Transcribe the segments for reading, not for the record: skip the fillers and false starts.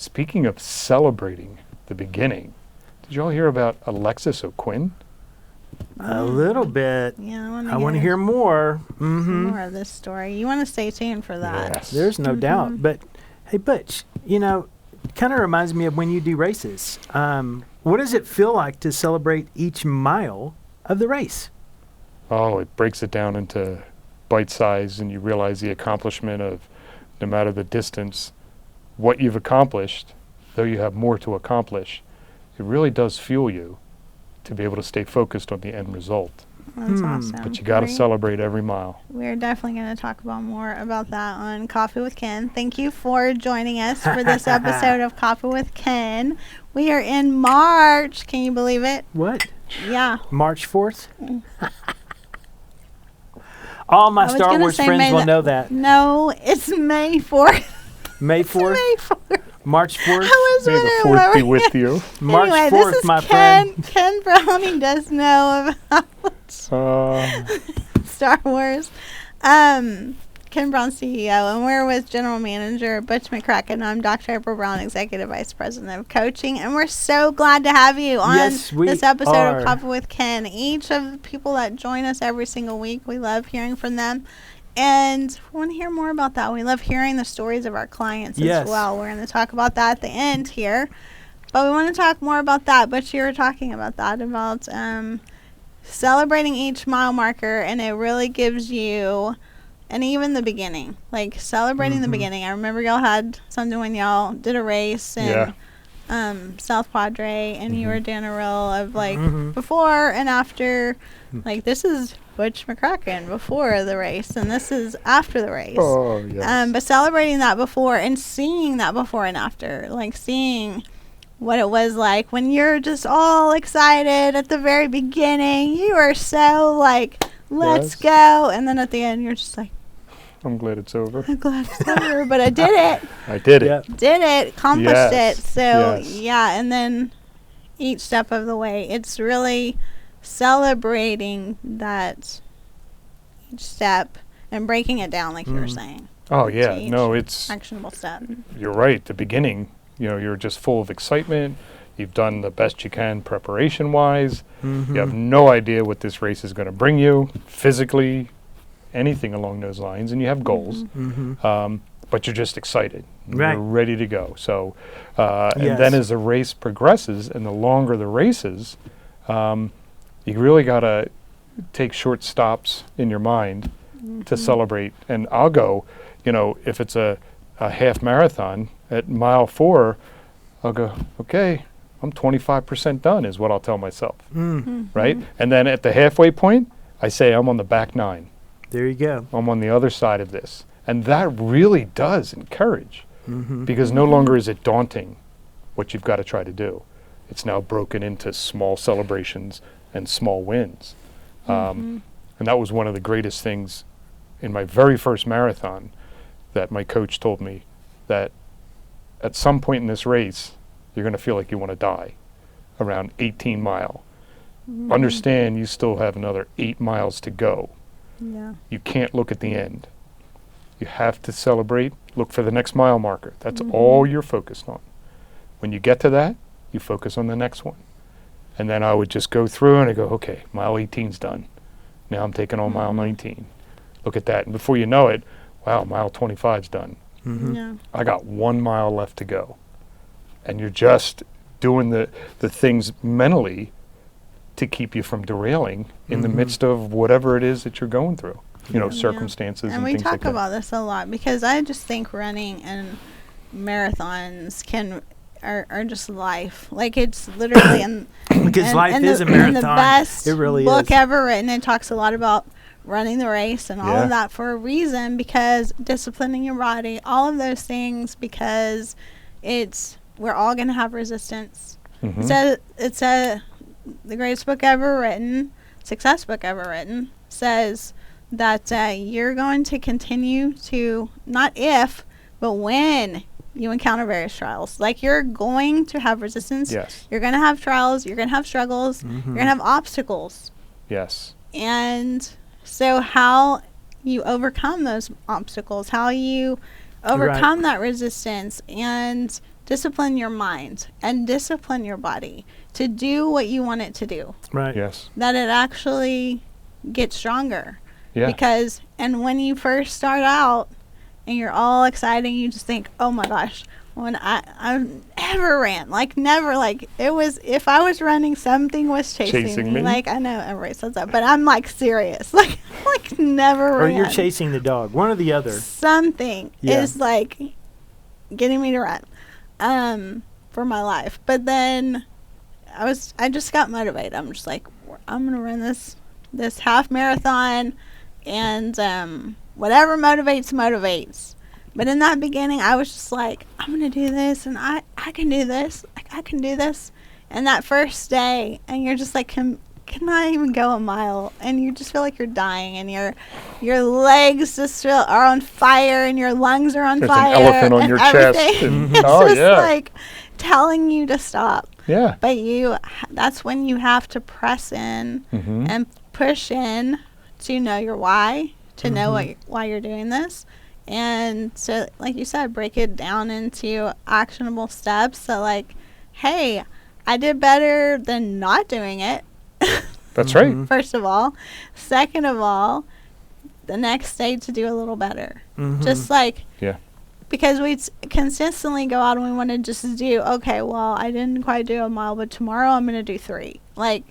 Speaking of celebrating the beginning, did you all hear about Alexis O'Quinn? A little bit. Yeah, I want to hear more. more of this story. You want to stay tuned for that. Yes. There's no doubt. But hey, Butch, kind of reminds me of when you do races. What does it feel like to celebrate each mile of the race? Oh, it breaks it down into bite size, and you realize the accomplishment of, no matter the distance, what you've accomplished, though you have more to accomplish. It really does fuel you to be able to stay focused on the end result. That's awesome. But you got to celebrate every mile. We're definitely going to talk about more about that on Coffee with Ken. Thank you for joining us for this episode of Coffee with Ken. We are in March. Can you believe it? What? Yeah. March 4th? All my I was Star gonna Wars say friends May will the- know that. No, it's May 4th. May 4th? May 4th. March 4th? I was May the wondering fourth what be we're with you. March anyway, 4th, this is my Ken. friend. Ken Browning does know about Star Wars. Ken Brown, CEO, and we're with General Manager Butch McCracken. I'm Dr. April Brown, Executive Vice President of Coaching, and we're so glad to have you on Yes, we this episode are. of Coffee with Ken. Each of the people that join us every single week, we love hearing from them. And we want to hear more about that. We love hearing the stories of our clients Yes. as well. We're going to talk about that at the end here. But we want to talk more about that. But you were talking about that, about celebrating each mile marker. And it really gives you, and even the beginning, like celebrating the beginning. I remember y'all had something when y'all did a race in South Padre. And you were doing a reel of like before and after. Like, this is Butch McCracken before the race, and this is after the race. Oh, yes. But celebrating that before and seeing that before and after, like seeing what it was like when you're just all excited at the very beginning. You are so like, let's Yes. go. And then at the end, you're just like, I'm glad it's over. I'm glad it's over, but I did it. I did it. Yep. Did it. Accomplished Yes. it. So, Yes. yeah. And then each step of the way, it's really celebrating that each step and breaking it down like you were saying. Oh, yeah. To each No, it's, actionable step. you're right. The beginning, you're just full of excitement. You've done the best you can preparation-wise. You have no idea what this race is going to bring you physically, anything along those lines, and you have goals. But you're just excited. Right. You're ready to go. So, and Yes. then as the race progresses, and the longer the race is, you really got to take short stops in your mind to celebrate. And I'll go, if it's a half marathon at mile 4, I'll go, okay, I'm 25% done is what I'll tell myself, right? And then at the halfway point, I say I'm on the back 9. There you go. I'm on the other side of this. And that really does encourage, because no longer is it daunting what you've got to try to do. It's now broken into small celebrations and small wins. And that was one of the greatest things in my very first marathon, that my coach told me that at some point in this race, you're going to feel like you want to die around 18 mile. Understand you still have another 8 miles to go. Yeah. You can't look at the end. You have to celebrate, look for the next mile marker. That's all you're focused on. When you get to that, you focus on the next one. And then I would just go through and I go, okay, mile 18's done. Now I'm taking on mile 19. Look at that. And before you know it, wow, mile 25's done. Yeah. I got 1 mile left to go. And you're just doing the things mentally to keep you from derailing in the midst of whatever it is that you're going through, circumstances and, And we things talk like that. about this a lot, because I just think running and marathons are just life. Like, it's literally Because life is a and marathon. the best It really book is. ever written. It talks a lot about running the race and all Yeah. of that for a reason, because disciplining your body, all of those things, because we're all going to have resistance. It's the greatest book ever written, success book ever written, says that you're going to continue to, not if, but when you encounter various trials. Like, you're going to have resistance. Yes. You're going to have trials. You're going to have struggles. You're going to have obstacles. Yes. And so how you overcome those obstacles, how you overcome that resistance, and discipline your mind and discipline your body to do what you want it to do, Right. Yes. that it actually gets stronger. Yeah. Because, and when you first start out and you're all excited, you just think, oh my gosh, when I never ran, like never, like it was, if I was running, something was chasing Me? Like, I know everybody says that, but I'm like serious, like never Or ran. you're chasing the dog. One or the other. Something Yeah. is like getting me to run, for my life. But then I just got motivated. I'm just like, I'm gonna run this half marathon, and whatever motivates. But in that beginning, I was just like, I'm going to do this, and I can do this. I can do this. And that first day, and you're just like, can I even go a mile? And you just feel like you're dying, and your legs just are on fire, and your lungs are on There's fire. an elephant on and your chest. everything. And, It's oh, just yeah. like telling you to stop. Yeah. But that's when you have to press in Mm-hmm. and push in to know your why, to know why you're doing this. And so, like you said, break it down into actionable steps. So, like, hey, I did better than not doing it, That's right. Mhm. first of all. Second of all, the next day to do a little better. Mhm. Just like, Yeah. because we consistently go out and we want to just do, okay, well, I didn't quite do a mile, but tomorrow I'm going to do 3. Like,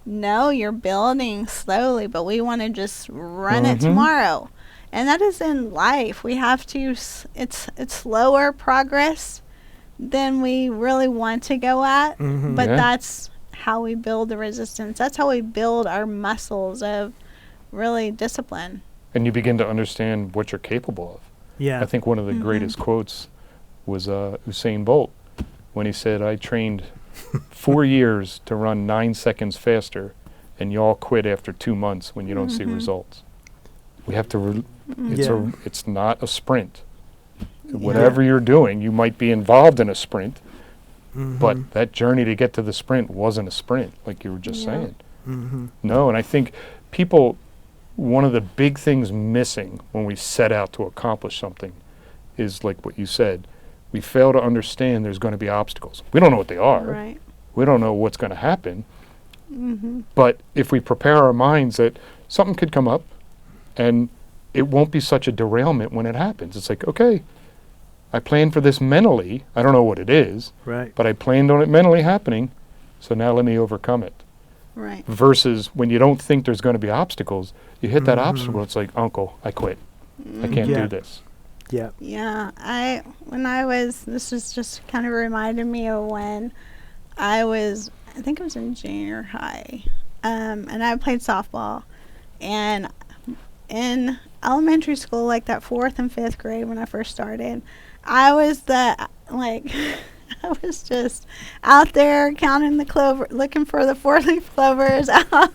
no, you're building slowly, but we want to just run it Mhm. tomorrow. And that is in life. We have to, it's slower progress than we really want to go at, Mhm. but Yeah. that's how we build the resistance. That's how we build our muscles of really discipline. And you begin to understand what you're capable of. Yeah. I think one of the greatest quotes was Usain Bolt when he said, I trained 4 years to run 9 seconds faster, and y'all quit after 2 months when you don't see results. We have to, Yeah. it's not a sprint. Whatever you're doing, you might be involved in a sprint, Mhm. but that journey to get to the sprint wasn't a sprint, like you were just Yeah. saying. Mhm. No, and I think people, one of the big things missing when we set out to accomplish something is like what you said. We fail to understand there's going to be obstacles. We don't know what they are. Right. We don't know what's going to happen. Mm-hmm. But if we prepare our minds that something could come up and it won't be such a derailment when it happens. It's like, okay, I planned for this mentally. I don't know what it is, Right. but I planned on it mentally happening. So now let me overcome it. Right. Versus when you don't think there's going to be obstacles, you hit that Mhm. obstacle. It's like, uncle, I quit. I can't Yeah. do this. Yeah. Yeah, this is just kind of reminded me of when I think it was in junior high, and I played softball, and in elementary school, like that 4th and 5th grade when I first started, I was I was just out there counting the clover, looking for the 4-leaf clovers, out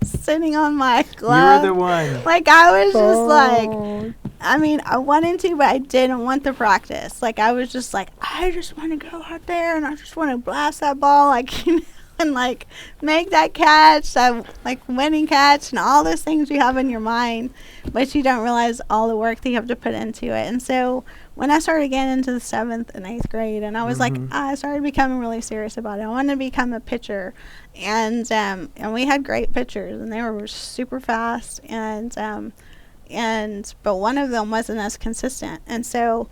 sitting on my glove. You were the one. Like, I was just like, I mean, I wanted to, but I didn't want the practice. Like, I was just like, I just want to go out there and I just want to blast that ball, like, you know, and like make that catch, that like winning catch, and all those things you have in your mind, but you don't realize all the work that you have to put into it. And so when I started getting into the 7th and 8th grade, and I was like, I started becoming really serious about it. I wanted to become a pitcher, and we had great pitchers, and they were super fast, but one of them wasn't as consistent. And so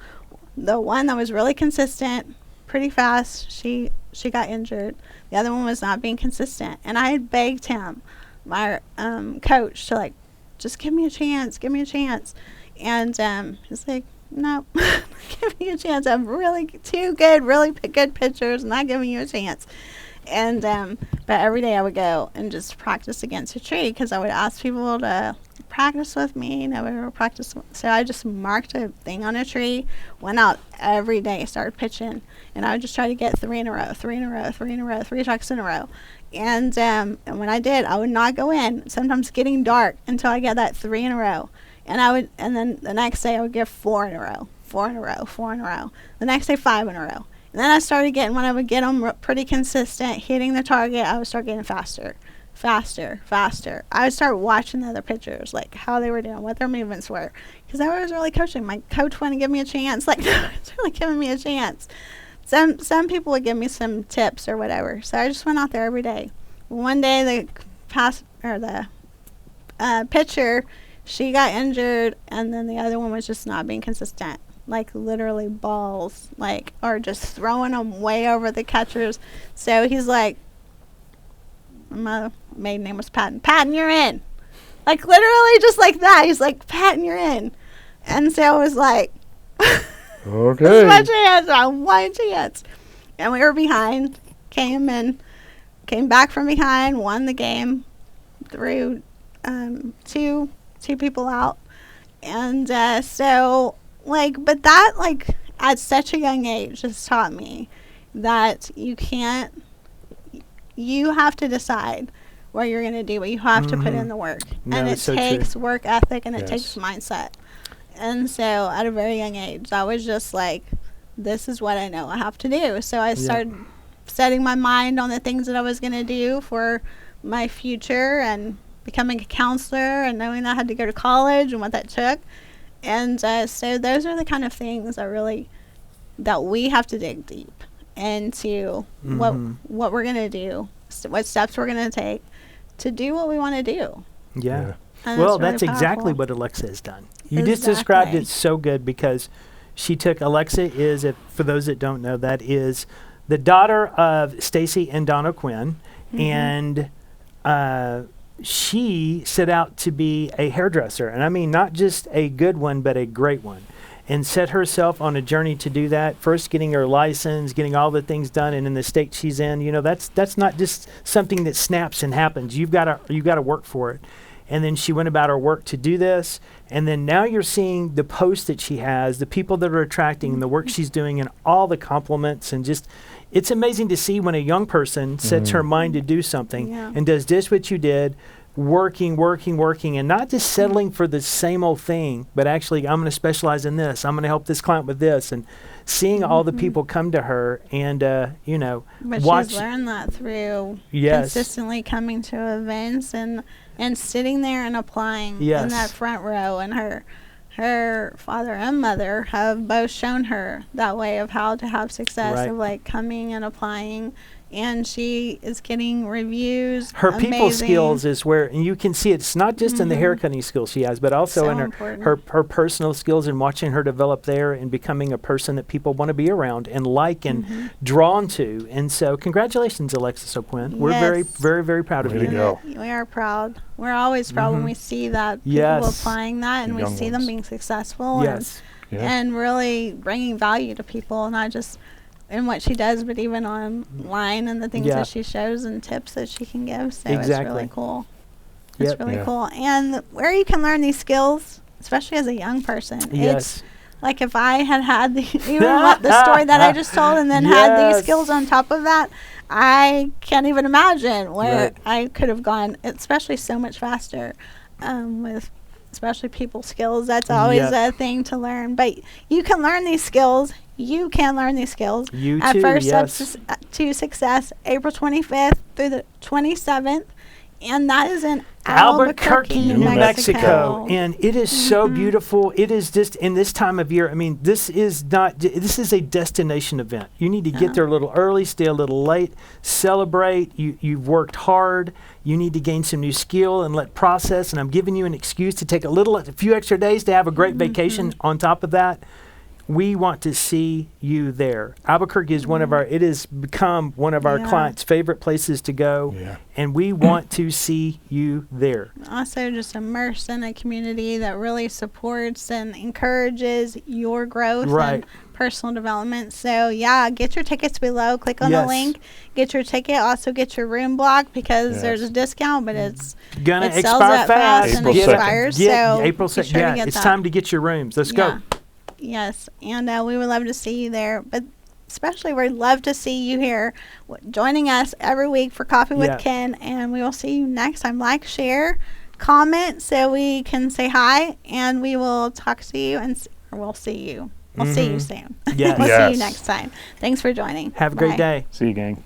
the one that was really consistent, pretty fast, she got injured. The other one was not being consistent. And I had begged him, my coach, to like, just give me a chance. And he's like, no, give me a chance. I'm really two good, really good pitchers, not giving you a chance. And but every day I would go and just practice against a tree, because I would ask people to practice with me. Never practice. So I just marked a thing on a tree, went out every day, started pitching, and I would just try to get 3 strikes in a row. And when I did, I would not go in. Sometimes getting dark until I get that 3 in a row. And then the next day I would get 4 in a row. The next day 5 in a row. And then I started getting, when I would get them pretty consistent, hitting the target, I would start getting faster. I would start watching the other pitchers, like how they were doing, what their movements were, because I was really coaching. My coach wanted to give me a chance, like, no, it's really giving me a chance. some people would give me some tips or whatever. So I just went out there every day. One day the pitcher, she got injured, and then the other one was just not being consistent. Like literally balls, like, or just throwing them way over the catchers. So he's like, my maiden name was Patton. Patton, you're in. Like literally just like that. He's like, Patton, you're in. And so I was like, Okay. this is my chance. I want one chance. And we were behind. Came back from behind. Won the game. Threw two people out. And so like, but that like at such a young age just taught me that you have to decide what you're going to do, but you have to put in the work. No, And it it's so takes true. work ethic, and it Yes. takes mindset. And so at a very young age, I was just like, this is what I know I have to do. So I started setting my mind on the things that I was going to do for my future, and becoming a counselor, and knowing I had to go to college and what that took. And so those are the kind of things that we have to dig deep into what we're going to do, what steps we're going to take to do what we want to do. Yeah. And Well, it's really that's exactly powerful. what Alexa has done. You just described it so good, because she took Alexa is, for those that don't know, that is the daughter of Stacy and Donna Quinn, and she set out to be a hairdresser, and I mean not just a good one, but a great one, and set herself on a journey to do that. First, getting her license, getting all the things done, and in the state she's in, you know, that's not just something that snaps and happens. You've got to work for it. And then she went about her work to do this. And then now you're seeing the posts that she has, the people that are attracting, the work she's doing, and all the compliments. And just, it's amazing to see when a young person sets her mind to do something and does just what you did, working, and not just settling for the same old thing, but actually, I'm going to specialize in this. I'm going to help this client with this. And seeing all the people come to her and, you know, But watch. she's learned that through Yes. consistently coming to events and sitting there and applying in Yes. that front row. And her father and mother have both shown her that way of how to have success, Right. of like coming and applying. And she is getting reviews. Her people amazing. skills is where, and you can see it's not just in the hair cutting skills she has, but also So in important. her personal skills, and watching her develop there and becoming a person that people want to be around and like and drawn to. And so, congratulations, Alexis O'Quinn. We're very, Yes. very, very proud of Way to you. go. We are proud. We're always proud when we see that people Yes. applying that, and we Young see them ones. being successful. Yes. Yeah. And really bringing value to people, not just in what she does, but even online and the things Yeah. that she shows and tips that she can give. So Exactly. it's really cool. It's Yep. really Yeah. cool. And where you can learn these skills, especially as a young person, it's Yes. like if I had the the story that I just told, and then had these Yes. skills on top of that, I can't even imagine where Right. I could have gone, especially so much faster, with especially people skills. That's always Yep. a thing to learn. But you can learn these skills. You can learn these skills You at too, First yes. Steps to Success, April 25th through the 27th. And that is in Albuquerque, New New Mexico. And it is so beautiful. It is just in this time of year. I mean, this is a destination event. You need to get there a little early, stay a little late, celebrate. You've worked hard. You need to gain some new skill and let process. And I'm giving you an excuse to take a few extra days to have a great vacation on top of that. We want to see you there. Albuquerque is it has become one of our Yeah. clients' favorite places to go. Yeah. And we want to see you there. Also just immersed in a community that really supports and encourages your growth Right. and personal development. So yeah, get your tickets below. Click on Yes. the link. Get your ticket. Also get your room block, because Yes. there's a discount, but it's Gonna it sells expire out fast. and April it 2nd. expires. Get So April be 2nd. sure to Yeah, get it's that. time to get your rooms. Let's Yeah. go. Yes, and we would love to see you there. But especially, we'd love to see you here, joining us every week for Coffee with Yeah. Ken. And we will see you next time. Like, share, comment, so we can say hi, and we will talk to you, or we'll see you. We'll see you soon. Yes. We'll see Yes. you next time. Thanks for joining. Have a great Bye. day. See you, gang.